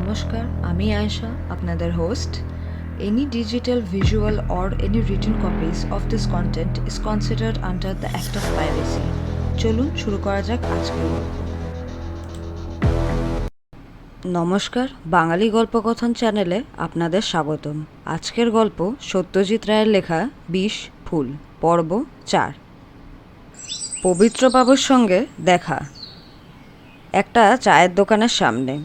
নমস্কার, আমি আয়েশা, আপনাদের host. Any digital, visual, or any written copies of this content is considered under the Act of Piracy. চলুন শুরু করা যাক আজকের গল্প. নমস্কার, বাঙালি গল্পকথন চ্যানেলে আপনাদের স্বাগতম. আজকের গল্প সত্যজিৎ রায়ের লেখা ২০ ফুল, পর্ব ৪. পবিত্রবাবুর সঙ্গে দেখা. একটা চায়ের দোকানের সামনে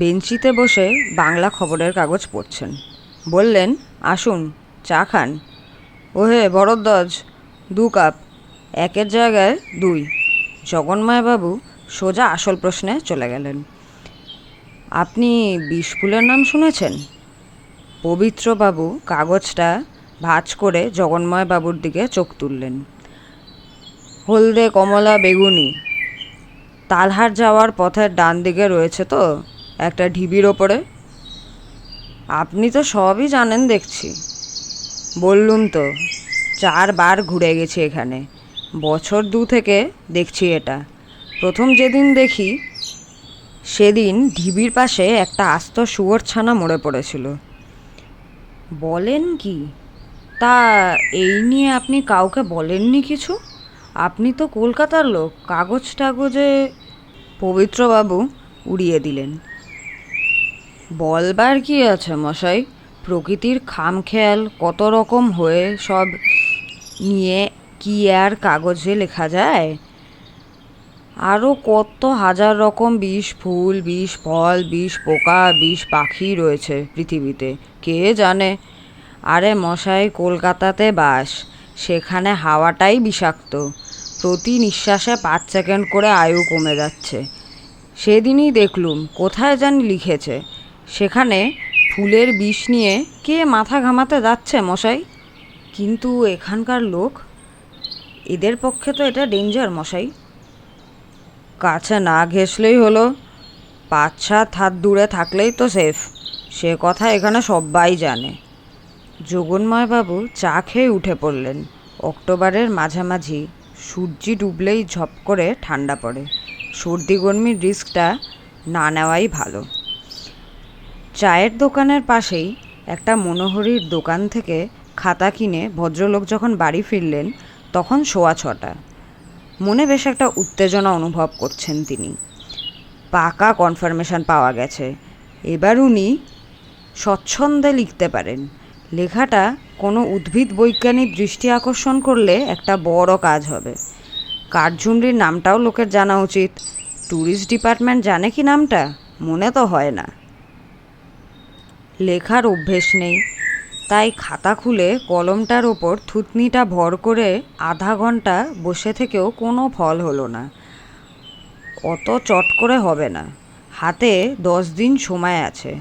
বেঞ্চিতে বসে বাংলা খবরের কাগজ পড়ছেন. বললেন, আসুন, চা খান. ওহে বরদ্দজ, ২ কাপ, একের জায়গায় ২. জগন্ময়বাবু সোজা আসল প্রশ্নে চলে গেলেন. আপনি বিষফুলের নাম শুনেছেন? পবিত্রবাবু কাগজটা ভাঁজ করে জগন্ময়বাবুর দিকে চোখ তুললেন. হলদে, কমলা, বেগুনি. তালহাট যাওয়ার পথের ডান দিকে রয়েছে তো, একটা ঢিবির ওপরে. আপনি তো সবই জানেন দেখছি. বললুম তো, ৪ বার ঘুরে গেছি এখানে. বছর ২ থেকে দেখছি এটা. প্রথম যেদিন দেখি সেদিন ঢিবির পাশে একটা আস্ত শুয়োরছানা মরে পড়েছিল. বলেন কি? তা এই নিয়ে আপনি কাউকে বলেননি কিছু? আপনি তো কলকাতার লোক, কাগজ টাগজে. পবিত্রবাবু উড়িয়ে দিলেন. বলবার কি আছে মশাই, প্রকৃতির খামখেয়াল কত রকম হয়ে সব নিয়ে কি আর কাগজে লেখা যায়? আরও কত হাজার রকম বিষ ফুল, বিষ ফল, বিষ পোকা, বিষ পাখি রয়েছে পৃথিবীতে, কে জানে. আরে মশাই, কলকাতাতে বাস, সেখানে হাওয়াটাই বিষাক্ত. প্রতি নিঃশ্বাসে ৫ সেকেন্ড করে আয়ু কমে যাচ্ছে. সেদিনই দেখলুম, কোথায় জানি লিখেছে, সেখানে ফুলের বিষ নিয়ে কে মাথা ঘামাতে যাচ্ছে মশাই. কিন্তু এখানকার লোক, এদের পক্ষে তো এটা ডেঞ্জার মশাই. কাছে না ঘেঁষলেই হলো, ৫-৭ হাত দূরে থাকলেই তো সেফ. সে কথা এখানে সবাই জানে. যোগন্ময়বাবু চা খেয়ে উঠে পড়লেন. অক্টোবরের মাঝামাঝি, সূর্য ডুবলেই ঝপ করে ঠান্ডা পড়ে. সর্দি গরমির রিস্কটা না নেওয়াই ভালো. চায়ের দোকানের পাশেই একটা মনোহরীর দোকান থেকে খাতা কিনে ভদ্রলোক যখন বাড়ি ফিরলেন, তখন 6:15. মনে বেশ একটা উত্তেজনা অনুভব করছেন তিনি. পাকা কনফার্মেশন পাওয়া গেছে. এবার উনি স্বচ্ছন্দে লিখতে পারেন. লেখাটা কোনো উদ্ভিদ বৈজ্ঞানিক দৃষ্টি আকর্ষণ করলে একটা বড় কাজ হবে. কাঠঝুমরির নামটাও লোকের জানা উচিত. ট্যুরিস্ট ডিপার্টমেন্ট জানে কি নামটা? মনে তো হয় না. লেখার অভ্যেস নেই, তাই খাতা খুলে কলমটার ওপর থুতনিটা ভর করে আধা ঘন্টা বসে থেকেও কোনো ফল হলো না. অত চট করে হবে না. হাতে 10 দিন সময় আছে.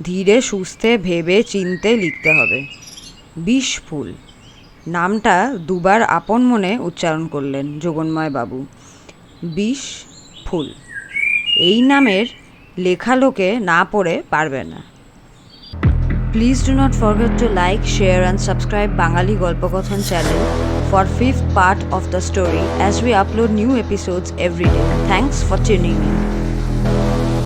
ধীরে সুস্থে ভেবে চিনতে লিখতে হবে. ২০ ফুল নামটা ২ বার আপন মনে উচ্চারণ করলেন যোগন্ময়বাবু. ২০ ফুল, এই নামের লেখা লোকে না পড়ে পারবে না. Please do not forget to like, share and subscribe Bangali Golpokothan channel for 5th part of the story as we upload new episodes every day. Thanks for tuning in.